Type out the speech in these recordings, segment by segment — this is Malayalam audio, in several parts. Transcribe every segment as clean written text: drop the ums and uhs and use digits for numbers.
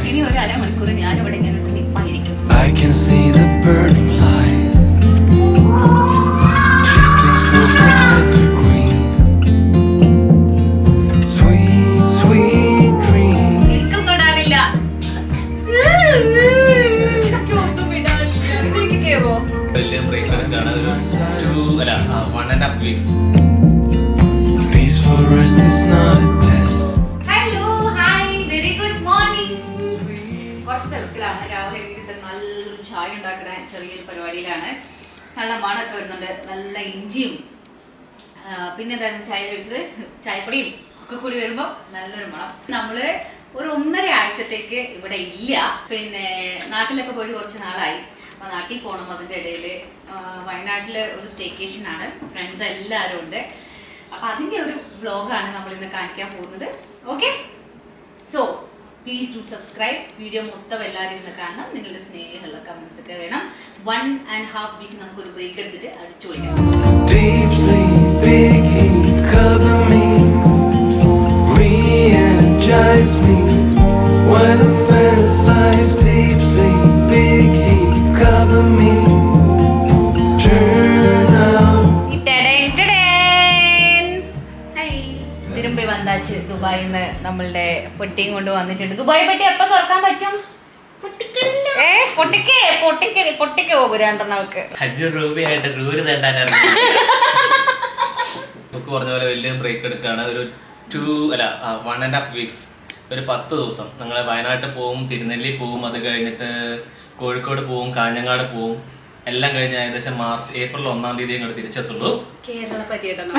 ഇനി ഒരു അരമണിക്കൂർ ഞാൻ ഇവിടെ ഇങ്ങനെ നിപ്പായിരിക്കും. I can see the burning light. Shifting slow from red to green. Sweet, sweet dream. എനിക്കും തൊടാനില്ല. എനിക്കൊന്നും വിടാനില്ല. ഇതിലേക്ക് കേറോ? വലിയ ബ്രേക്ക് എടുക്കാണ്. 1.5 weeks. Peaceful rest is not a test. Hello hi very good morning. കുറച്ച് തിരക്കിലാണ്. രാവിലെ എണീറ്റിട്ട് നല്ലൊരു ചായ ഉണ്ടാക്കുന്ന ചെറിയൊരു പരിപാടിയിലാണ്. നല്ല മണമൊക്കെ വരുന്നുണ്ട്. നല്ല ഇഞ്ചിയും പിന്നെ എന്താണ് ചായ കഴിച്ചത്, ചായപ്പൊടിയും ഒക്കെ കൂടി വരുമ്പോൾ നല്ലൊരു മണം. നമ്മള് ഒരു 1.5 ആഴ്ചത്തേക്ക് ഇവിടെ ഇല്ല. പിന്നെ നാട്ടിലൊക്കെ പോയിട്ട് കുറച്ച് നാളായി. അപ്പൊ നാട്ടിൽ പോകണം. അതിന്റെ ഇടയിൽ വയനാട്ടില് ഒരു സ്റ്റേക്കേഷൻ ആണ്. ഫ്രണ്ട്സ് എല്ലാവരും ഉണ്ട്. അപ്പൊ അതിന്റെ ഒരു വ്ലോഗാണ് നമ്മൾ ഇന്ന് കാണിക്കാൻ പോകുന്നത്. Okay, so please do subscribe. Video മൊത്തം എല്ലാവരും ഇന്ന് കാണണം. നിങ്ങളുടെ സ്നേഹമുള്ള കമന്റ്സ് ഒക്കെ വേണം. 1.5 വീക്ക് നമുക്കൊരു ബ്രേക്ക് എടുത്തിട്ട് അടിച്ചു വിളിക്കാം. Deep sleep, begin, cover me, re-energize me. When I fantasize, deep sleep, begin, cover me. Turn out. തിരുമ്പി വന്നാച്ച് ദുബായിൽ നിന്ന് നമ്മളുടെ പെട്ടിയും കൊണ്ട് വന്നിട്ടുണ്ട്. ദുബായ് പെട്ടി എപ്പം തുറക്കാൻ പറ്റും? പൊട്ടിക്ക് പോകും രണ്ടെണ്ണക്ക്. 5 രൂപയായിട്ട് റൂര് തേണ്ടാൻ നമുക്ക് പറഞ്ഞ പോലെ വലിയ ബ്രേക്ക് എടുക്കാണ്. ഒരു 1.5 weeks, ഒരു 10 ദിവസം. ഞങ്ങൾ വയനാട്ടിൽ പോവും, തിരുനെല്ലി പോവും, അത് കഴിഞ്ഞിട്ട് കോഴിക്കോട് പോവും, കാഞ്ഞങ്ങാട് പോവും. എല്ലാം കഴിഞ്ഞ് ഏകദേശം ഏപ്രിൽ 1-ാം തീയതി ഇങ്ങോട്ട് തിരിച്ചെത്തുള്ളൂ. കേരള പര്യടനം,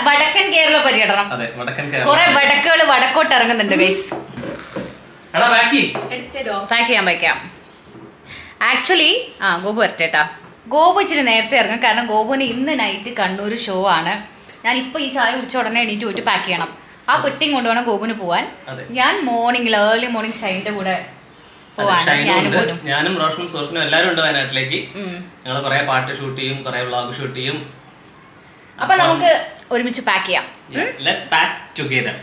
വടക്കൻ കേരള പര്യടനം. അതെ, വടക്കൻ കേരള. കുറെ വടക്കുകള് വടക്കോട്ട് ഇറങ്ങുന്നുണ്ട് ഗൈസ്. പാക്ക് ചെയ്യാൻ വയ്ക്കാം. ആക്ച്വലി ഗോപു വരട്ടേട്ടാ. ഗോപു ഇച്ചിരി നേരത്തെ ഇറങ്ങും. കാരണം ഗോപുവിന് ഇന്ന് നൈറ്റ് കണ്ണൂർ ഷോ ആണ്. ഞാൻ ഇപ്പൊ ഈ ചായ കുടിച്ച ഉടനെ എണീറ്റ് പോയിട്ട് പാക്ക് ചെയ്യണം. ആ പെട്ടിയും കൊണ്ടുവേണം ഗോപുവിന് പോവാൻ. ഞാൻ ഏർലി മോർണിംഗ് ഷൈൻ്റെ കൂടെ ഞാനും റോഷനും സോഴ്സിനും എല്ലാരും ഉണ്ട് വയനാട്ടിലേക്ക്. ഞങ്ങൾ കുറെ പാട്ട് ഷൂട്ട് ചെയ്യും, കുറെ വ്ളോഗ് ഷൂട്ട് ചെയ്യും. അപ്പൊ നമുക്ക് ഒരുമിച്ച് പാക്ക് ചെയ്യാം. Let's pack together.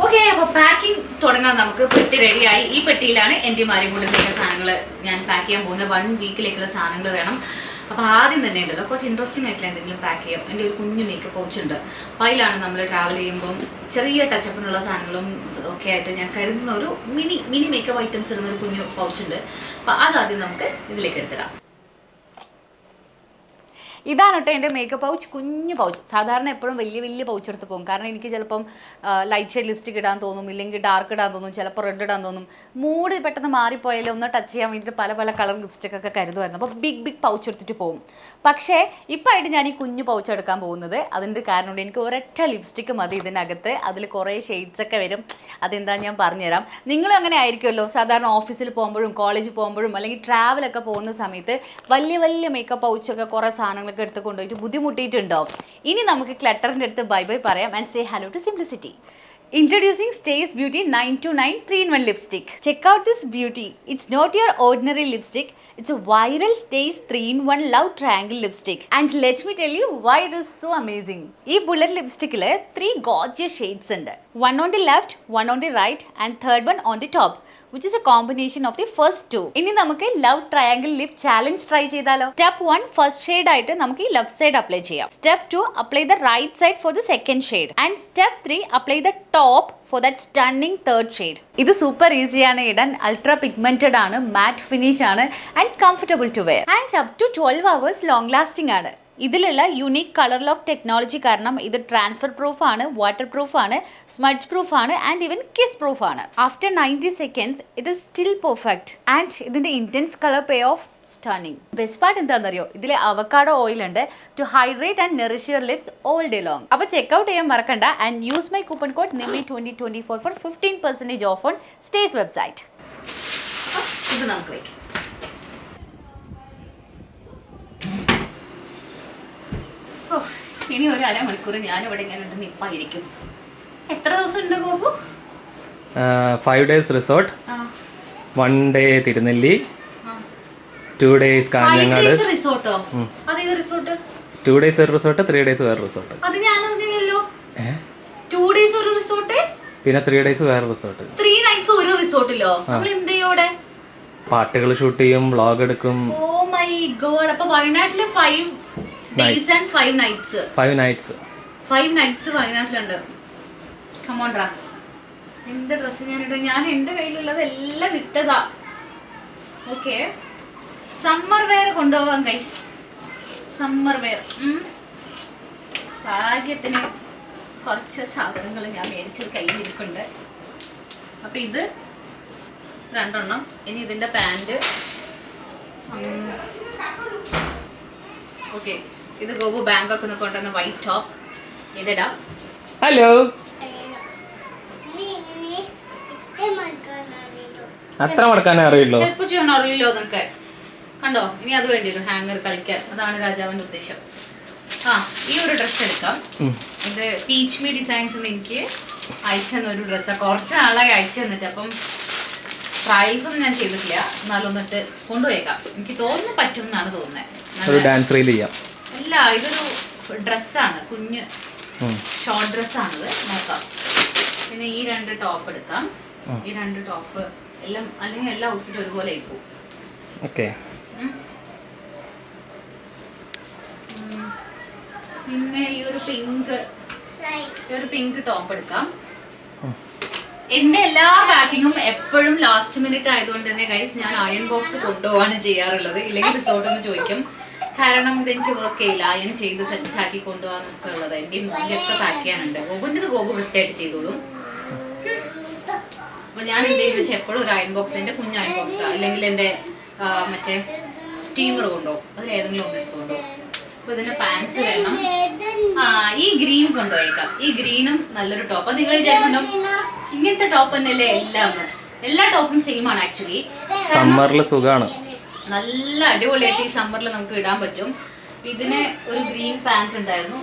ഓക്കെ, അപ്പൊ പാക്കിംഗ് തുടങ്ങാൻ. നമുക്ക് പെട്ടി റെഡിയായി. ഈ പെട്ടിയിലാണ് എന്റെ മാരിമുണ്ടിലേക്കുള്ള സാധനങ്ങൾ ഞാൻ പാക്ക് ചെയ്യാൻ പോകുന്നത്. 1 വീക്കിലേക്കുള്ള സാധനങ്ങൾ വേണം. അപ്പൊ ആദ്യം തന്നെ ഉണ്ടല്ലോ കുറച്ച് ഇൻട്രസ്റ്റിംഗ് ആയിട്ടുള്ള എന്തെങ്കിലും പാക്ക് ചെയ്യാം. എൻ്റെ ഒരു കുഞ്ഞു മേക്കപ്പ് പൗച്ച് ഉണ്ട്. അപ്പൊ അതിലാണ് നമ്മൾ ട്രാവൽ ചെയ്യുമ്പം ചെറിയ ടച്ചപ്പിനുള്ള സാധനങ്ങളും ഒക്കെ ആയിട്ട് ഞാൻ കരുതുന്ന ഒരു മിനി മേക്കപ്പ് ഐറ്റംസ് ഇടുന്ന ഒരു കുഞ്ഞു പൗച്ച് ഉണ്ട്. അപ്പൊ അതാദ്യം നമുക്ക് ഇതിലേക്ക് എടുത്തിടാം. ഇതാണ് കേട്ടോ എൻ്റെ മേക്കപ്പ് പൗച്ച്. കുഞ്ഞു പൗച്ച്. സാധാരണ എപ്പോഴും വലിയ പൗച്ച് എടുത്ത് പോകും. കാരണം എനിക്ക് ചിലപ്പം ലൈറ്റ് ഷെയ്ഡ് ലിപ്സ്റ്റിക് ഇടാൻ തോന്നും, ഇല്ലെങ്കിൽ ഡാർക്ക് ഇടാൻ തോന്നും, ചിലപ്പോൾ റെഡ് ഇടാൻ തോന്നും. മൂഡ് പെട്ടെന്ന് മാറിപ്പോയാലും ഒന്ന് ടച്ച് ചെയ്യാൻ വേണ്ടിയിട്ട് പല കളർ ലിപ്സ്റ്റിക് ഒക്കെ കരുതുമായിരുന്നു. അപ്പോൾ ബിഗ് പൗച്ച് എടുത്തിട്ട് പോകും. പക്ഷേ ഇപ്പം ആയിട്ട് ഞാൻ ഈ കുഞ്ഞു പൗച്ച് എടുക്കാൻ പോകുന്നത്. അതിൻ്റെ കാരണം എനിക്ക് ഒരൊറ്റ ലിപ്സ്റ്റിക്ക് മതി ഇതിനകത്ത്. അതിൽ കുറേ ഷെയ്ഡ്സ് ഒക്കെ വരും. അതെന്താ ഞാൻ പറഞ്ഞുതരാം. നിങ്ങളും അങ്ങനെ ആയിരിക്കുമല്ലോ. സാധാരണ ഓഫീസിൽ പോകുമ്പോഴും കോളേജിൽ പോകുമ്പോഴും അല്ലെങ്കിൽ ട്രാവലൊക്കെ പോകുന്ന സമയത്ത് വലിയ മേക്കപ്പ് പൗച്ചൊക്കെ കുറേ സാധനങ്ങൾ എടുത്ത് കൊണ്ടുപോയിട്ട് ബുദ്ധിമുട്ടിയിട്ടുണ്ടാവും. ഇനി നമുക്ക് ക്ലട്ടറിന്റെ അടുത്ത് ബൈ പറയാം and say hello to simplicity. Introducing Stays Beauty 929 3-in-1 lipstick. Check out this beauty. It's not your ordinary lipstick. It's a viral Stays 3-in-1 Love Triangle lipstick. And let me tell you why it is so amazing. Ee bullet lipstick il 3 gorgeous shades undu. One on the left, one on the right, and third one on the top, which is a combination of the first two. Ini namukku Love Triangle lip challenge try cheyidalo. Step 1, first shade aayittu namukku left side apply cheyam. Step 2, apply the right side for the second shade. And step 3, apply the top for that stunning third shade. This super easy ആണ് ഇടാൻ. അൾട്രാ പിഗ്മെന്റഡ് ആണ്, മാറ്റ് ഫിനിഷ് ആണ് and comfortable to wear and up to 12 hours long lasting ആണ്. ഇതിലുള്ള യുണീക് കളർ ലോക്ക് ടെക്നോളജി കാരണം ഇത് ട്രാൻസ്ഫർ പ്രൂഫ് ആണ്, വാട്ടർ പ്രൂഫ് ആണ്, സ്മഡ്ജ് പ്രൂഫ് ആണ് ആൻഡ് ഈവൻ കിസ് പ്രൂഫ് ആണ്. After 90 seconds it is still perfect and ഇതിന്റെ intense colour pay off stunning. Best part എന്താണെന്നറിയോ? ഇതിലെ അവക്കാഡോ ഓയിൽ ഉണ്ട് to hydrate and nourish your lips all day long. അപ്പോൾ ചെക്ക്ഔട്ട് ചെയ്യാൻ മറക്കണ്ട and use my coupon code NIMI2024 for 15% off on stays website. ഇത് നമുക്ക് വയ്ക്കാം. ഇനി ഒരു അരമണിക്കൂർ ഞാനിവിടെ ഇങ്ങനെ നിപ്പായിരിക്കും. എത്ര ദിവസം ഉണ്ട് Gopu? 5 days resort, 1 day Thirunelli, 2 days Kanhangad. റിസോർട്ടോ? അതേത് റിസോർട്ട്? 2 days ഒരു റിസോർട്ട് 3 days വേറെ റിസോർട്ട്. അത് ഞാൻ അറിഞ്ഞില്ലല്ലോ. 2 days ഒരു റിസോർട്ട്, പിന്നെ 3 days വേറെ റിസോർട്ട്. 3 nights ഒരു റിസോർട്ടിലോ? നമ്മൾ എന്ത് ചെയ്യോടെ? പാട്ടുകൾ ഷൂട്ട് ചെയ്യും, വ്ളോഗ് എടുക്കും. Oh my God. അപ്പൊ വയനാട്ടില് 5 days and 5 nights. 5 nights. 5 nights വയനാട്ടിലുണ്ട്. കമോൺട്രാ. എന്റെ ഡ്രസ്സ് ഞാൻ എന്റെ കയ്യിലുള്ളത് എല്ലാം ഇട്ടതാ. ഓക്കെ, സമ്മർ വെയർ കൊണ്ടുപോവാൻ ഗൈസ്. Summer wear. ഭാഗ്യത്തിന് കുറച്ച് സാധനങ്ങൾ ഞാൻ മേടിച്ചത് കയ്യിലിരിപ്പുണ്ട്. അപ്പൊ ഇത് 2 എണ്ണം. ഇനി ഇതിന്റെ പാൻറ്. ഓക്കെ, ഇത് ഗോപു ബാങ്കോക്ക് നിന്ന് കൊണ്ടുവന്ന വൈറ്റ് ടോപ്പ്. ഇതിടാം. ഹലോ, അത്ര മടക്കാനേ അറിയുള്ളൂ. ഹെൽപ്പ് ചെയ്യണോ? അറിയില്ലോ എന്നൊക്കെ കണ്ടോ. ഇനി അത് വേണ്ടിയിരുന്നു ഹാങ്ങർ കളിക്കാൻ. അതാണ് രാജാവിന്റെ ഉദ്ദേശം. ഈ ഒരു ഡ്രസ്സ് എടുക്കാം. ഇത് പീച്ച് മീ ഡിസൈൻസ് എനിക്ക് അയച്ചു തന്നൊരു ഡ്രസ്സാണ്. കുറച്ച് നാളായി അയച്ചു തന്നിട്ട്. അപ്പം ട്രയൽസ് ഒന്നും ഞാൻ ചെയ്തിട്ടില്ല. എന്നാലും ഒന്നിട്ട് കൊണ്ടുപോയേക്കാം. എനിക്ക് തോന്നുന്നു പറ്റും എന്നാണ് തോന്നുന്നത്. ഡാൻസ് റീൽ ചെയ്യാം. അല്ല, ഇതൊരു ഡ്രസ്സാണ്, കുഞ്ഞ് ഷോർട്ട് ഡ്രസ്സാണിത്. നോക്കാം. പിന്നെ ഈ 2 ടോപ്പ് എടുക്കാം. ഈ 2 ടോപ്പ് എല്ലാം, അല്ലെങ്കിൽ എല്ലാ ഔട്ട്ഫിറ്റ് ഒരുപോലെ ആയിപ്പോ. ഓക്കെ, പിന്നെ ഈ ഒരു പിങ്ക് ടോപ്പ് എടുക്കാം. എന്റെ എല്ലാ പാക്കിങ്ങും എപ്പോഴും ലാസ്റ്റ് മിനിറ്റ് ആയതുകൊണ്ട് തന്നെ ഗൈസ് ഞാൻ അയൺ ബോക്സ് കൊണ്ടുപോവാണ് ചെയ്യാറുള്ളത്. ഇല്ലെങ്കിൽ റിസോർട്ട് ഒന്ന് ചോദിക്കും. കാരണം ഇതെനിക്ക് വർക്ക് ചെയ്യില്ല. അയൺ ചെയ്ത് സെറ്റ് ആക്കി കൊണ്ടുപോകാനൊക്കെ ഉള്ളത്. എന്റെ മോന്റെ ഒക്കെ പാക്ക് ചെയ്യാനുണ്ട്. ഗോപുന്റെ ഗോപു വൃത്തിയായിട്ട് ചെയ്തോളും. അപ്പൊ ഞാൻ എന്ത് ചെയ്യുന്ന വെച്ചാൽ എപ്പോഴും ഒരു അയൺ ബോക്സ്, എന്റെ കുഞ്ഞ് അയൺ ബോക്സ്, അല്ലെങ്കിൽ എന്റെ മറ്റേ സ്റ്റീമർ കൊണ്ടോ അതിലേതെങ്കിലും ഒന്ന് എടുത്തോണ്ടോ. അപ്പൊ ഇതിന്റെ പാൻസ് വേണം. ഈ ഗ്രീൻ കൊണ്ടുപോയേക്കാം. ഈ ഗ്രീനും നല്ലൊരു ടോപ്പ്. അത് നിങ്ങൾ വിചാരിക്കണ്ടോ ഇങ്ങനത്തെ ടോപ്പ് തന്നെയല്ലേ എല്ലാം? എല്ലാ ടോപ്പും സെയിം ആണ് ആക്ച്വലി. സമ്മറിൽ സുഖാണ്. നല്ല അടിപൊളിയായിട്ട് ഈ സമ്മറിൽ നമുക്ക് ഇടാൻ പറ്റും. ഇതിന് ഒരു ഗ്രീൻ പാന്റ് ഉണ്ടായിരുന്നു.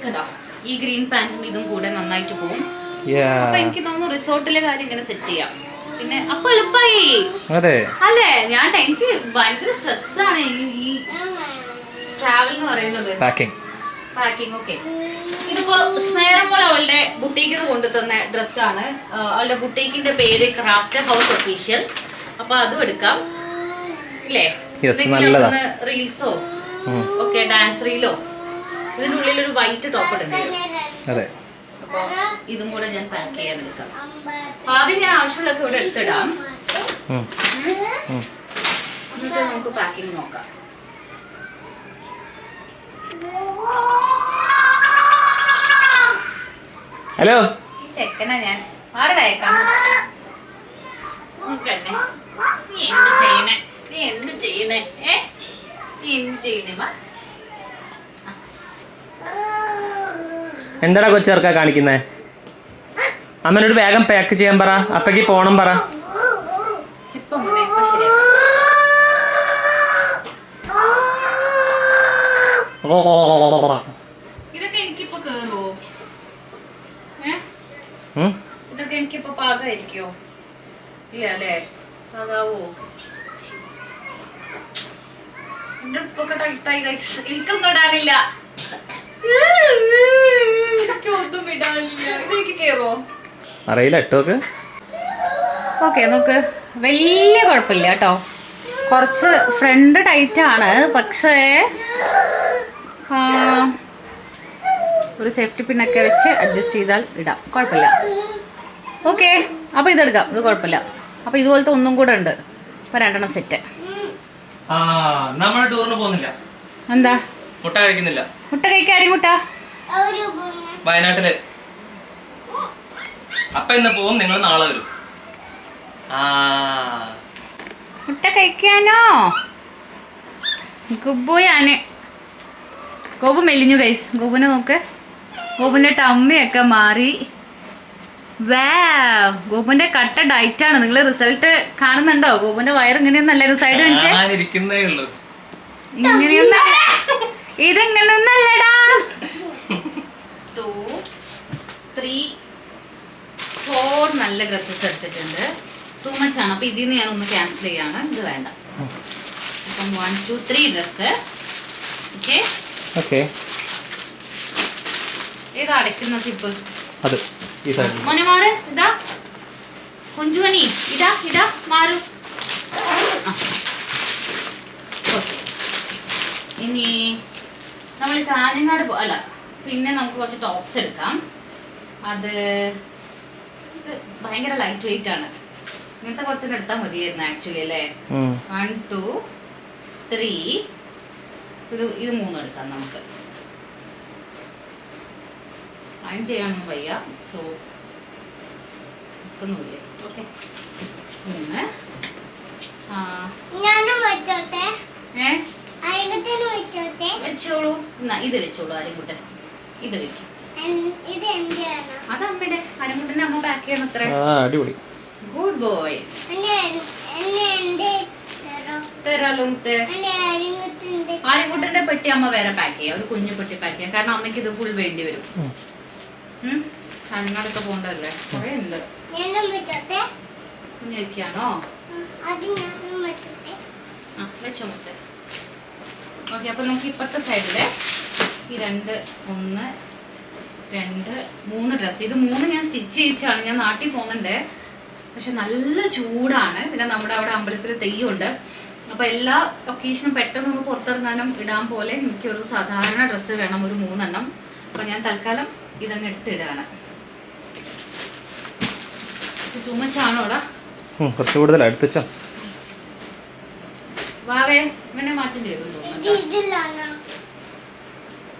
കേട്ടോ, ഈ ഗ്രീൻ പാന്റും ഇതും കൂടെ നന്നായിട്ട് പോകും. അപ്പൊ എനിക്ക് തോന്നുന്നു റിസോർട്ടിലെ കാര്യം ഇങ്ങനെ സെറ്റ് ചെയ്യാം. പിന്നെ അപ്പൊ എളുപ്പമായി അല്ലേ? എനിക്ക് ഭയങ്കര സ്ട്രെസ്സാണ് ഈ ട്രാവൽ എന്ന് പറയുന്നത്. പാക്കിംഗ്. ഓക്കെ, ഇതിപ്പോ സ്നേഹമോൾ അവളുടെ ബുട്ടീക്കിന് കൊണ്ടുതന്ന ഡ്രസ്സാണ്. അവളുടെ ബുട്ടീക്കിന്റെ പേര് ക്രാഫ്റ്റ് ഹൗസ് ഒഫീഷ്യൽ. അപ്പൊ അതും എടുക്കാം ഇല്ലേ? റീൽസോ ഓക്കെ, ഡാൻസ് റീലോ. ഇതിനുള്ളിൽ ഒരു വൈറ്റ് ടോപ്പ് ഇടണ്ടേ? അപ്പൊ ഇതും കൂടെ ഞാൻ പാക്ക് ചെയ്യാൻ എടുക്കാം. ആദ്യം ഞാൻ ആവശ്യമുള്ളൊക്കെ ഇവിടെ എടുത്തിടാം. എന്നിട്ട് നമുക്ക് പാക്കിംഗ് നോക്കാം. ഹലോ, ഈ ചെക്കനാ ഞാൻ ആരുടെ അയക്കാം. നീ എന്ത് ചെയ്യണേ? എന്താടാ കൊച്ചേർക്കാ കാണിക്കുന്നേ? അമ്മനോട് വേഗം പാക്ക് ചെയ്യാൻ പറ. അപ്പക്ക് പോണം പറ. ഇതൊക്കെ എനിക്കിപ്പോ കേറുവോ? ഇതൊക്കെ എനിക്കിപ്പോ പാകായിരിക്കോ? ഇല്ല അല്ലേ? പാകാവോ? എന്റെ ഉപ്പൊക്കെ ടൈറ്റായി ഗൈസ്. എനിക്കൊന്നും ഇടാനില്ല. എനിക്കൊന്നും ഇടാനില്ല. ഇതെനിക്ക് കേറുവോ? അറിയില്ല. ഇട്ടോക്ക്. ഓക്കെ, നോക്ക്. വലിയ കുഴപ്പമില്ല കേട്ടോ. കുറച്ച് ഫ്രണ്ട് ടൈറ്റ് ആണ്, പക്ഷേ ഒരു സേഫ്റ്റി പിന്നൊക്കെ വെച്ച് അഡ്ജസ്റ്റ് ചെയ്താൽ ഇടാം. കുഴപ്പമില്ല. ഓക്കെ, അപ്പോൾ ഇതെടുക്കാം. ഇത് കുഴപ്പമില്ല. അപ്പോൾ ഇതുപോലത്തെ ഒന്നും കൂടെ ഉണ്ട്. അപ്പോൾ 2 എണ്ണം സെറ്റ്. നമ്മൾ ടൂറിന് പോകുന്നില്ല. എന്താ? മുട്ട കഴിക്കുന്നില്ല. മുട്ട കഴിക്കാരും മുട്ട വയനാട്ടില്. അപ്പൊ ഇന്ന് പോകും, നിങ്ങൾ നാളെ വരും. മുട്ട കഴിക്കാനോ? ഗുബുയാന്. ഗോപു മെലിഞ്ഞു ഗൈസ്. ഗോപുനെ നോക്ക്. ഗോപുന്റെ ടമ്മിയൊക്കെ മാറി. ഗോപുന്റെ കട്ട ഡയറ്റ് ആണ്. നിങ്ങൾ റിസൾട്ട് കാണുന്നുണ്ടോ? ഗോപുന്റെ വയറ് ഇങ്ങനെയൊന്നല്ലായിരുന്നു. സൈഡ് കാണിച്ചേ. ഇങ്ങനെയൊന്നല്ല, ഇതെങ്ങനെയൊന്നല്ലടാ. 2, 3, 4 നല്ല ഡ്രസ്സസ് എടുത്തിട്ടുണ്ട്. ടൂ മച്ച് ആണ്. അപ്പൊ ഇതിൽ നിന്ന് ഞാൻ ഒന്ന് ക്യാൻസൽ ചെയ്യാണ്. ഇത് വേണ്ട. അപ്പം 1 2 3 ഡ്രസ്സ്. ഓക്കെ ഓക്കെ, ഏതാ അടയ്ക്കുന്ന സിപ്പ്? അത് ഈ സൈഡിൽ. മോനെ മാറ്, ഇതാ കുഞ്ചുമണി, ഇടാ ഇടാ മാറു. ഓക്കെ, ഇനി നമ്മൾ കാഞ്ഞങ്ങാട് അല്ല, പിന്നെ നമുക്ക് കുറച്ച് ടോപ്സ് എടുക്കാം. അത് ഭയങ്കര ലൈറ്റ് വെയിറ്റ് ആണ്. ഇങ്ങനത്തെ കുറച്ചൊക്കെ എടുത്താൽ മതിയായിരുന്നു ആക്ച്വലി അല്ലേ. 1 2 3 ഇത് 3 എടുക്കാം നമുക്ക്. അയൺ ചെയ്യാനൊന്നും വയ്യ, സോ ഒന്നുമില്ല. ഓക്കെ, 3 വെച്ചോളൂ. എന്നാ ഇത് വെച്ചോളൂ അരിമുട്ടൻ, ഇത് വെക്കും. അത് അമ്മയുടെ അരിമുട്ടന്റെ അമ്മ പാക്ക് ചെയ്യണം അത്ര. അടിപൊളി, ഗുഡ് ബോയ്. തരാലോ മുത്തേ. അരിമുട്ടന്റെ പെട്ടി അമ്മ വേറെ പാക്ക് ചെയ്യാം, ഒരു കുഞ്ഞു പെട്ടി പാക്ക് ചെയ്യാം. കാരണം അമ്മയ്ക്ക് ഇത് ഫുൾ വേണ്ടി വരും. കാഞ്ഞങ്ങാടൊക്കെ പോകണ്ടല്ലേ, കുറെ ഉണ്ട്. കുഞ്ഞു വെക്കാണോ? ആ വെച്ചോ മുത്തേ. ഓക്കെ, അപ്പൊ നമുക്ക് ഇപ്പുറത്തെ സൈഡില് ഈ 1 2 3 ഡ്രസ്സ്. ഇത് 3 ഞാൻ സ്റ്റിച്ച് ചെയ്യിച്ചാണ്. ഞാൻ നാട്ടിൽ പോകുന്നുണ്ട്, പക്ഷെ നല്ല ചൂടാണ്. പിന്നെ നമ്മുടെ അവിടെ അമ്പലത്തിൽ തെയ്യമുണ്ട്. അപ്പൊ എല്ലാ ഒക്കേഷനും പെട്ടെന്ന് ഒന്ന് പുറത്തിറങ്ങാനും ഇടാൻ പോലെ എനിക്കൊരു സാധാരണ ഡ്രസ്സ് വേണം, ഒരു 3 എണ്ണം. അപ്പൊ ഞാൻ തൽക്കാലം ഇതങ്ങ് എടുത്തിടാണ്. Too much ആണോടാ? കുറച്ച് കൂടുതൽ എടുത്തുവെച്ചോ. വാവേ ഇങ്ങനെ മാറ്റേണ്ടി വരും തോന്നുന്നു.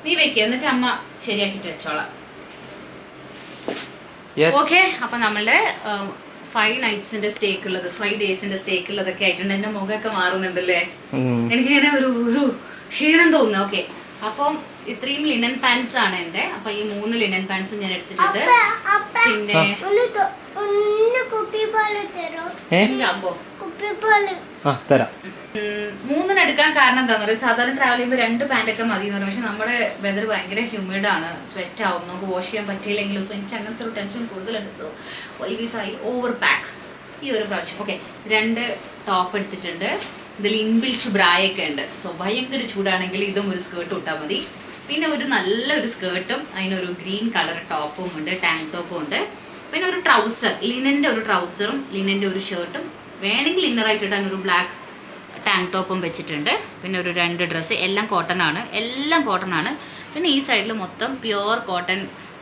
നീ വെക്കുക, എന്നിട്ട് അമ്മ ശരിയാക്കിട്ട് വെച്ചോളാം. ഓക്കെ, അപ്പൊ നമ്മളുടെ 5 നൈറ്റ്സിന്റെ സ്റ്റേക്ക് ഉള്ളത്, 5 ഡേയ്സിന്റെ സ്റ്റേക്ക് ഉള്ളതൊക്കെ ആയിട്ടുണ്ട്. എന്റെ മുഖമൊക്കെ മാറുന്നുണ്ടല്ലേ, എനിക്കിങ്ങനെ ഒരു ക്ഷീണം തോന്നുന്നു. ഓക്കെ, അപ്പം ഇത്രയും ലിനൻ പാൻസ് ആണ് എന്റെ. അപ്പൊ ഈ 3 ലിനൻ പാൻസും ഞാൻ എടുത്തിട്ടുണ്ട്. പിന്നെ തരാം. 3 എടുക്കാൻ കാരണം എന്താന്ന് പറയുക, സാധാരണ ട്രാവൽ ചെയ്യുമ്പോൾ 2 പാൻറ്റൊക്കെ മതി എന്ന് പറയും. പക്ഷെ നമ്മുടെ വെതർ ഭയങ്കര ഹ്യൂമിഡ് ആണ്, സ്വെറ്റ് ആവും, നമുക്ക് വാഷ് ചെയ്യാൻ പറ്റിയില്ലെങ്കിലും. സോ എനിക്ക് അങ്ങനത്തെ ഒരു ടെൻഷൻ കൂടുതലുണ്ട്. So always I over pack ഈ ഒരു പ്രാവശ്യം. ഓക്കെ, 2 ടോപ്പ് എടുത്തിട്ടുണ്ട്. ഇതിൽ ഇൻബിൽറ്റ് ബ്രായൊക്കെ ഉണ്ട്. സോ ഭയങ്കര ചൂടാണെങ്കിൽ ഇതും ഒരു സ്കേർട്ട് ഇട്ടാൽ മതി. പിന്നെ ഒരു നല്ലൊരു സ്കേർട്ടും അതിനൊരു ഗ്രീൻ കളർ ടോപ്പും ഉണ്ട്, ടാങ്ക് ടോപ്പും ഉണ്ട്. പിന്നെ ഒരു ട്രൗസർ, ലിനന്റെ ഒരു ട്രൗസറും ലിനന്റെ ഒരു ഷർട്ടും, വേണമെങ്കിൽ ഇന്നറായിട്ട് ഇടാൻ ഒരു ബ്ലാക്ക് ടാങ്ക് ടോപ്പും വെച്ചിട്ടുണ്ട്. പിന്നെ ഒരു 2 ഡ്രസ്സ്, എല്ലാം കോട്ടൺ ആണ്, എല്ലാം കോട്ടൺ ആണ്. പിന്നെ ഈ സൈഡിൽ മൊത്തം പ്യുവർ കോട്ടൺ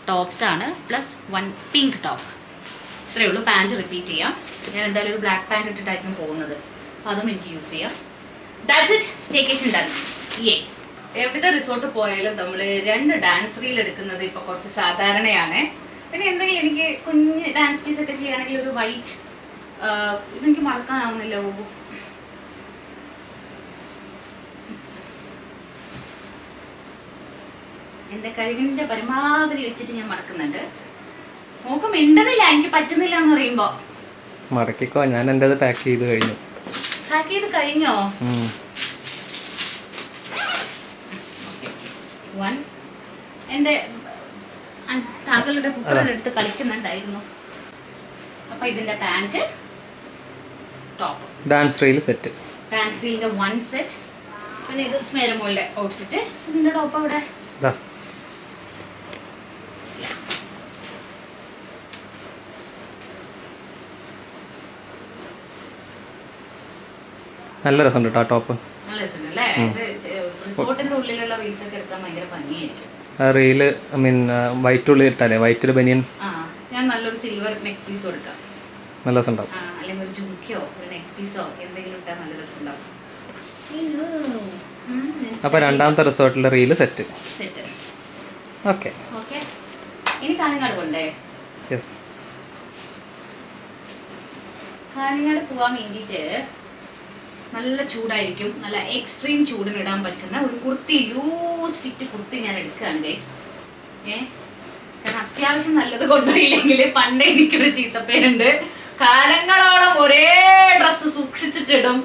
ടോപ്സ് ആണ്, പ്ലസ് 1 പിങ്ക് ടോപ്പ്. ഇത്രയേ ഉള്ളൂ. പാൻറ് റിപ്പീറ്റ് ചെയ്യാം. ഞാൻ എന്തായാലും ഒരു ബ്ലാക്ക് പാൻറ് ഇട്ടിട്ടായിരിക്കും പോകുന്നത്, അപ്പോൾ അതും എനിക്ക് യൂസ് ചെയ്യാം. That's it, staycation done. എവിടെ റിസോർട്ട് പോയാലും നമ്മൾ 2 ഡാൻസ് റീൽ എടുക്കുന്നത് ഇപ്പോൾ കുറച്ച് സാധാരണയാണ്. പിന്നെ എന്തെങ്കിലും എനിക്ക് കുഞ്ഞ് ഡാൻസ് പീസ് ഒക്കെ ചെയ്യുകയാണെങ്കിൽ ഒരു വൈറ്റ്, ഇതെനിക്ക് മറക്കാനാവുന്നില്ല. ഗോപു, എന്റെ കഴിവിന്റെ പരമാവധി വെച്ചിട്ട് ഞാൻ മറക്കുന്നുണ്ട്. നോക്കും മിണ്ടുന്നില്ല, എനിക്ക് പറ്റുന്നില്ല എന്ന് പറയുമ്പോ. മടക്കിക്കോ, ഞാൻ എൻ്റെ പാക്ക് ചെയ്ത് കഴിഞ്ഞു. പാക്ക് ചെയ്ത് കഴിഞ്ഞോ? 1 എന്റെ താങ്കളുടെ പുത്രന്റെ അടുത്ത് കളിക്കുന്നുണ്ടായിരുന്നു. അപ്പൊ ഇതിന്റെ pant, top, dance reel set, dance റീലിന്റെ 1 സെറ്റ്. പിന്നെ ഇത് സ്മേരമോളുടെ ഔട്ട്ഫിറ്റ്. ഇതിന്റെ ടോപ്പ് അവിടെ നല്ല രസമുണ്ട് കേട്ടോ ടോപ്പ്. നല്ല രസമുണ്ടല്ലേ? റിസോർട്ടിന്റെ ഉള്ളിലുള്ള റീൽസ് ഒക്കെ എടുക്കാൻ ഭയങ്കര ഭംഗിയായിരിക്കും. റീല് ഐ മീൻ വൈറ്റ് ഉള്ളിൽ ഇട്ടാലേ, വൈറ്റ് ബനിയൻ. ഞാൻ നല്ലൊരു സിൽവർ നെക്ക് പീസ് കൊടുക്കാം, നല്ല രസമുണ്ടാവും. അല്ലെങ്കിൽ ഒരു ജുംക്കയോ ഒരു നെക്ക് പീസോ എന്തെങ്കിലും ഇട്ടാൽ നല്ല രസമുണ്ടാവും. അപ്പൊ രണ്ടാമത്തെ റിസോർട്ടിലെ റീല് സെറ്റ്. ഓക്കെ, ഇനി കാഞ്ഞങ്ങാട് പോണ്ടേ? യെസ്, കാഞ്ഞങ്ങാട് പോവാൻ വേണ്ടിയിട്ട് നല്ല ചൂടായിരിക്കും, നല്ല എക്സ്ട്രീം ചൂടിന് ഇടാൻ പറ്റുന്ന ഒരു കുർത്തി, ലൂസ് ഫിറ്റ് കുർത്തി ഞാൻ എടുക്കുകയാണ് ഗൈസ്. കാരണം അത്യാവശ്യം നല്ലത് കൊണ്ടുപോയില്ലെങ്കിൽ പണ്ടേ എനിക്കൊരു ചീത്തപ്പേരുണ്ട്, കാലങ്ങളോളം ഒരേ ഡ്രസ്സ് സൂക്ഷിച്ചിട്ടിടും.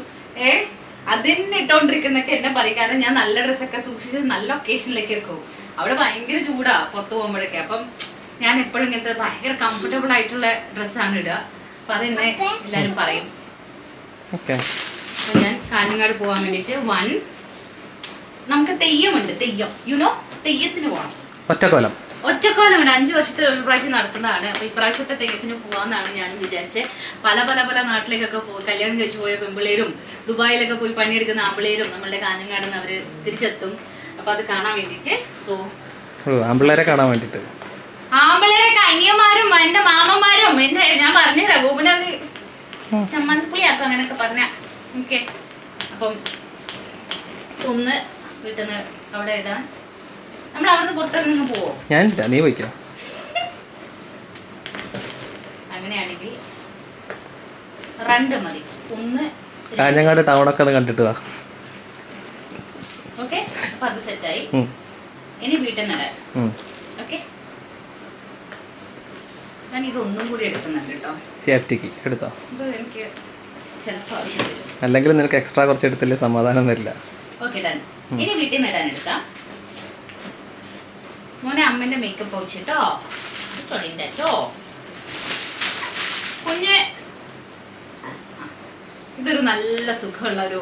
അതിന് ഇട്ടോണ്ടിരിക്കുന്നൊക്കെ എന്നെ പറയും. കാരണം ഞാൻ നല്ല ഡ്രസ്സൊക്കെ സൂക്ഷിച്ച് നല്ല ഒക്കേഷനിലേക്ക് വെക്കും. അവിടെ ഭയങ്കര ചൂടാ പുറത്ത് പോകുമ്പോഴൊക്കെ. അപ്പം ഞാൻ എപ്പോഴും ഇങ്ങനത്തെ ഭയങ്കര കംഫർട്ടബിൾ ആയിട്ടുള്ള ഡ്രസ്സാണ് ഇടുക. അപ്പൊ അതെന്നെ എല്ലാരും പറയും. അപ്പൊ ഞാൻ കാഞ്ഞങ്ങാട് പോകാൻ വേണ്ടിട്ട് നമുക്ക് തെയ്യമുണ്ട്, തെയ്യം തെയ്യത്തിന് പോകണം. ഒറ്റക്കോലമുണ്ട്, 5 വർഷത്തിൽ ഒരു പ്രാവശ്യം നടത്തുന്നതാണ്. അപ്പൊ ഇപ്രാവശ്യത്തെ തെയ്യത്തിന് പോവാന്നാണ് ഞാൻ വിചാരിച്ചത്. പല നാട്ടിലേക്കൊക്കെ പോയി കല്യാണം കഴിച്ചു പോയ പെമ്പിളേരും ദുബായിലൊക്കെ പോയി പണിയെടുക്കുന്ന ആമ്പിളേരും നമ്മളുടെ കാഞ്ഞങ്ങാട് നിന്ന് അവര് തിരിച്ചെത്തും. അപ്പൊ അത് കാണാൻ വേണ്ടിട്ട്. സോ ആമ്പിളേരെ കാണാൻ വേണ്ടിട്ട്, ആമ്പിളേരെ കന്യന്മാരും എന്റെ മാമന്മാരും എന്റെ ഞാൻ പറഞ്ഞു രഘുവിനെ ചമ്മന്തിപ്പുളിയാക്കും അങ്ങനെയൊക്കെ പറഞ്ഞ. ഓക്കെ, അപ്പം ഒന്ന് വീട്ടിൽ നിന്ന് അവിടെ ഇടാൻ നമ്മൾ അവിടുന്ന് പുറത്തിറങ്ങി പോവോ? ഞാനില്ല, നീ പോയിക്കോ. അങ്ങനെയാണെങ്കിൽ 2 മതി. 1 കാഞ്ഞങ്ങാട് ടൗണൊക്കെ ഒന്ന് കണ്ടിട്ട് വാ. ഓക്കെ, അപ്പൊ അത് സെറ്റായി. ഇനി വീട്ടിൽ നിന്ന് ഇടാൻ. ഓക്കെ, ഞാൻ ഇതൊന്നും കൂടി എടുക്കുന്നുണ്ട് കേട്ടോ, സേഫ്റ്റിക്ക് എടുത്തോ. ഇത് എനിക്ക് ചിലപ്പോൾ ആവശ്യം വരും. അല്ലെങ്കിൽ നിനക്ക് എക്സ്ട്രാ കുറച്ച് എടുത്തില്ലേ സമാധാനം വരില്ല. Okay done. ഇനി വീട്ടിൽ നിന്ന് ഇടാൻ എടുക്കാം. മോനെ അമ്മന്റെ മേക്കപ്പ് പൗച്ച് കേട്ടോ, കുഞ്ഞ്. ഇതൊരു നല്ല സുഖമുള്ള ഒരു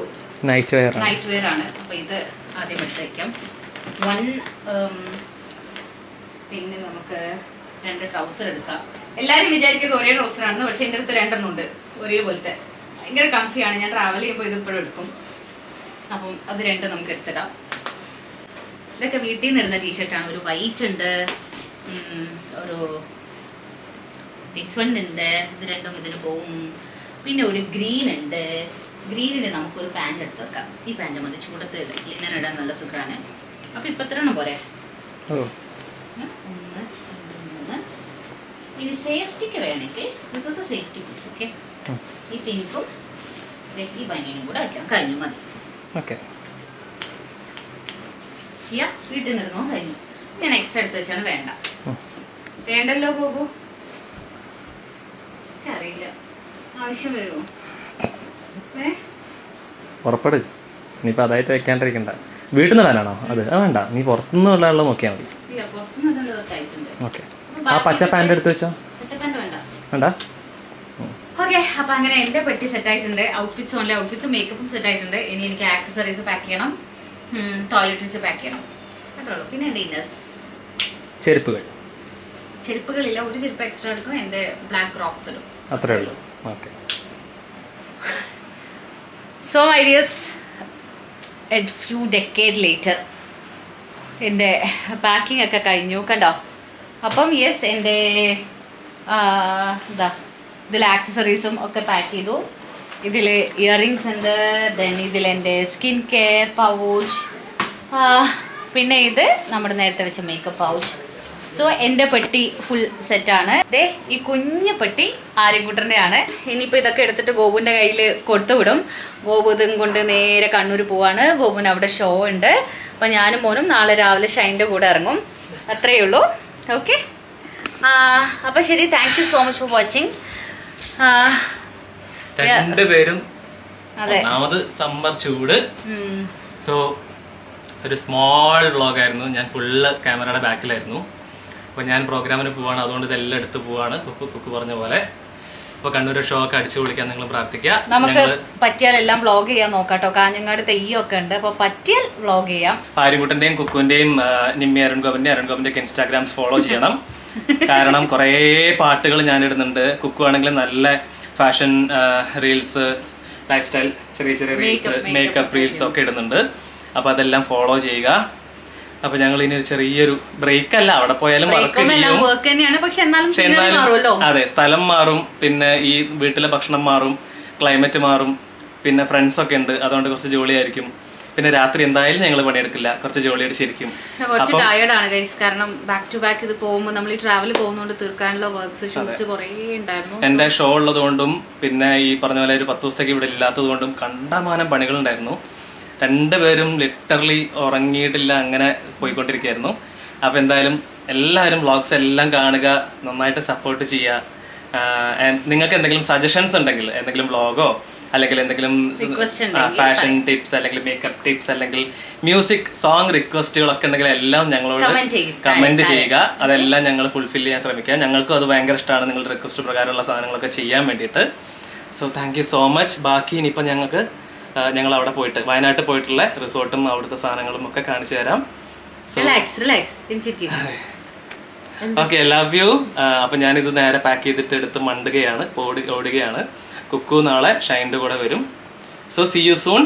നൈറ്റ് വെയർ ആണ്. അപ്പൊ ഇത് ആദ്യം എടുത്ത് വയ്ക്കാം. പിന്നെ നമുക്ക് 2 ട്രൗസർ എടുക്കാം. എല്ലാരും വിചാരിക്കുന്നത് ഒരേ ട്രൗസർ ആണെന്ന്, പക്ഷെ എൻ്റെ അടുത്ത് 2 ഉണ്ട് ഒരേപോലത്തെ. ഭയങ്കര കംഫിയാണ്. ഞാൻ ട്രാവൽ ചെയ്യുമ്പോൾ ഇത് ഇപ്പോഴും എടുക്കും. അപ്പം അത് 2 നമുക്ക് എടുത്തിടാം. ഇതൊക്കെ വീട്ടിൽ നിന്ന് ഇടുന്ന ടീഷർട്ടാണ്. ഒരു വൈറ്റ് ഉണ്ട്, ഒരു ഉണ്ട്, ഇത് 2ഉം ഇതിന് പോവും. പിന്നെ ഒരു ഗ്രീൻ ഉണ്ട്. ഗ്രീനിന് നമുക്കൊരു പാൻറ് എടുത്ത് വെക്കാം. ഈ പാൻറ് മതി, ചൂടത്ത് ഇങ്ങനെ ഇടാൻ നല്ല സുഖമാണ്. അപ്പൊ ഇപ്പൊ 3 പോരെ? 1 2 3. ഇനി സേഫ്റ്റിക്ക് വേണമെങ്കിൽ this is a safety piece. Okay, ഈ പിങ്കും ഈ ബനിയനും കൂടെ വയ്ക്കാം. കഴിഞ്ഞു, മതി. ഓക്കെ, വീട്ടിൽ നിന്നിരുന്നോ കഴിഞ്ഞു. ഞാൻ എക്സ്ട്രാ എടുത്ത് വെച്ചാണ് വേണ്ടല്ലോ ഗോപു. അറിയില്ല, ആവശ്യം വരുമോ? ഉറപ്പട്. ഇനിയിപ്പോൾ അതായിട്ട് വെക്കാണ്ടിരിക്കണ്ട. വീട്ടിൽ നിന്ന് ഇടാനാണോ അത്? വേണ്ട, നീ പുറത്തുനിന്ന് ഉള്ള നോക്കിയാൽ മതി. ഇല്ല, പുറത്തുനിന്നുള്ളതൊക്കെ ആയിട്ടുണ്ട്. ഓക്കെ, ആ പച്ച പാൻറ് എടുത്ത് വെച്ചോ. പച്ച പാൻറ് വേണ്ട. ഓക്കെ, അപ്പൊ അങ്ങനെ എന്റെ പെട്ടി സെറ്റ് ആയിട്ടുണ്ട്. ഔട്ട്ഫിറ്റ്സും മേക്കപ്പും സെറ്റ് ആയിട്ടുണ്ട്. ഇനി എനിക്ക് ആക്സസറീസ് പാക്ക് ചെയ്യണം, ടോയ്ലറ്ററീസ് പാക്ക് ചെയ്യണം, അത്രേ ഉള്ളൂ. പിന്നെ എന്റെ ഇന്നേഴ്സ്, ചെരുപ്പുകളില്ല. ഒരു ചെരുപ്പ് എക്സ്ട്രാ എടുക്കും. എന്റെ ബ്ലാക്ക് ക്രോക്സ് ഇടും, അത്രേ ഉള്ളൂ. Okay, so my dears, a few decade later എൻ്റെ പാക്കിംഗ് ഒക്കെ കഴിഞ്ഞു കണ്ടോ. അപ്പം യെസ്, എൻ്റെ ഇതിൽ ആക്സസറീസും ഒക്കെ പാക്ക് ചെയ്തു. ഇതിൽ ഇയറിങ്സ് ഉണ്ട്, ദെൻ ഇതിലെൻ്റെ സ്കിൻ കെയർ പൗച്ച്, പിന്നെ ഇത് നമ്മുടെ നേരത്തെ വെച്ച മേക്കപ്പ് പൗച്ച്. സോ എൻ്റെ പെട്ടി ഫുൾ സെറ്റാണ്. ദേ ഈ കുഞ്ഞു പെട്ടി ആര്യൻകുട്ടൻ്റെ ആണ്. ഇനിയിപ്പോൾ ഇതൊക്കെ എടുത്തിട്ട് ഗോപുവിൻ്റെ കയ്യിൽ കൊടുത്തു വിടും. ഗോപു ഇതും കൊണ്ട് നേരെ കണ്ണൂർ പോവാണ്. ഗോപുവിന് അവിടെ ഷോ ഉണ്ട്. അപ്പം ഞാനും മോനും നാളെ രാവിലെ ഷൈൻ്റെ കൂടെ ഇറങ്ങും. അത്രയേ ഉള്ളൂ. ഓക്കെ, അപ്പം ശരി, thank you so much for watching. രണ്ടുപേരും ഒന്നാമത് സമ്മർ ചൂട്. സോ ഒരു സ്മോൾ വ്ളോഗായിരുന്നു. ഞാൻ ഫുള്ള് ക്യാമറയുടെ ബാക്കിലായിരുന്നു. അപ്പോൾ ഞാൻ പ്രോഗ്രാമിന് പോവാണ്, അതുകൊണ്ട് ഇതെല്ലാം എടുത്ത് പോവാണ്. കുക്ക് പറഞ്ഞ പോലെ. അപ്പോൾ കണ്ണൂർ ഷോ ഒക്കെ അടിച്ചു പൊളിക്കാൻ നിങ്ങൾ പ്രാർത്ഥിക്കുക. നമുക്ക് പറ്റിയാൽ എല്ലാം വ്ളോഗ് ചെയ്യാൻ നോക്കാട്ടോ. കാഞ്ഞങ്ങാട് തെയ്യമൊക്കെ ഉണ്ട്, അപ്പോൾ പറ്റിയാൽ വ്ളോഗ് ചെയ്യാം. ആര്യൻകുട്ടന്റെയും കുക്കുവിന്റെയും നിമ്മി അരുൺഗോവിന്റെ ഒക്കെ ഇൻസ്റ്റാഗ്രാംസ് ഫോളോ ചെയ്യണം. കാരണം കുറേ പാട്ടുകൾ ഞാൻ ഇടുന്നുണ്ട്. കുക്കു ആണെങ്കിൽ നല്ല ഫാഷൻ റീൽസ്, ലൈഫ് സ്റ്റൈൽ ചെറിയ റീൽസ്, മേക്കപ്പ് റീൽസ് ഒക്കെ ഇടുന്നുണ്ട്. അപ്പോൾ അതെല്ലാം ഫോളോ ചെയ്യുക. അപ്പൊ ഞങ്ങൾ ഇനി ഒരു ചെറിയൊരു ബ്രേക്ക് അല്ല, അവിടെ പോയാലും വർക്ക് ചെയ്യും. അതെ, സ്ഥലം മാറും, പിന്നെ ഈ വീട്ടിലെ ഭക്ഷണം മാറും, ക്ലൈമറ്റ് മാറും, പിന്നെ ഫ്രണ്ട്സ് ഒക്കെ ഉണ്ട്, അതുകൊണ്ട് കുറച്ച് ജോളിയായിരിക്കും. പിന്നെ രാത്രി എന്തായാലും ഞങ്ങൾ പണിയെടുക്കില്ല, കുറച്ച് ജോലി അടിച്ചിരിക്കും. കുറച്ച് ടയർഡാണ് ഗൈസ്, കാരണം ബാക്ക് ടു ബാക്ക് ഇത് പോകുമ്പോൾ നമ്മൾ ഈ ട്രാവൽ പോകുന്നതുകൊണ്ട് തീർക്കാനുള്ള വർക്ക്സ് ഷൂട്ട്സ് കുറേ ഉണ്ടായിരുന്നു. എന്റെ ഷോ ഉള്ളതുകൊണ്ടും പിന്നെ ഈ പറഞ്ഞ പോലെ ഒരു 10 ദിവസത്തേക്ക് ഇവിടെ ഇല്ലാത്തത് കൊണ്ടും കണ്ടമാനം പണികളുണ്ടായിരുന്നു. രണ്ടുപേരും ലിറ്ററലി ഉറങ്ങിയിട്ടില്ല, അങ്ങനെ പോയിക്കൊണ്ടിരിക്കുകയായിരുന്നു. അപ്പോൾ എന്തായാലും എല്ലാവരും വ്ളോഗ്സ് എല്ലാം കാണുക, നന്നായിട്ട് സപ്പോർട്ട് ചെയ്യുക. നിങ്ങൾക്ക് എന്തെങ്കിലും സജഷൻസ് ഉണ്ടെങ്കിൽ, എന്തെങ്കിലും വ്ളോഗോ അല്ലെങ്കിൽ എന്തെങ്കിലും ഫാഷൻ ടിപ്സ് അല്ലെങ്കിൽ മേക്കപ്പ് ടിപ്സ് അല്ലെങ്കിൽ മ്യൂസിക് സോങ് റിക്വസ്റ്റുകളൊക്കെ ഉണ്ടെങ്കിൽ എല്ലാം ഞങ്ങളോട് കമന്റ് ചെയ്യുക. അതെല്ലാം ഞങ്ങൾ ഫുൾഫിൽ ചെയ്യാൻ ശ്രമിക്കുക. ഞങ്ങൾക്കും അത് ഭയങ്കര ഇഷ്ടമാണ്, നിങ്ങളുടെ റിക്വസ്റ്റ് പ്രകാരമുള്ള സാധനങ്ങളൊക്കെ ചെയ്യാൻ വേണ്ടിയിട്ട്. So thank you so much. ബാക്കി ഇനിയിപ്പോൾ ഞങ്ങൾക്ക് ഞങ്ങൾ അവിടെ പോയിട്ട് വയനാട്ടിൽ പോയിട്ടുള്ള റിസോർട്ടും അവിടുത്തെ സാധനങ്ങളും ഒക്കെ കാണിച്ചു തരാം. Okay, love you. അപ്പം ഞാനിത് നേരെ പാക്ക് ചെയ്തിട്ട് എടുത്ത് മണ്ടുകയാണ്, ഓടുകയാണ്. കുക്കു നാളെ ഷൈൻ്റെ കൂടെ വരും. So C you soon.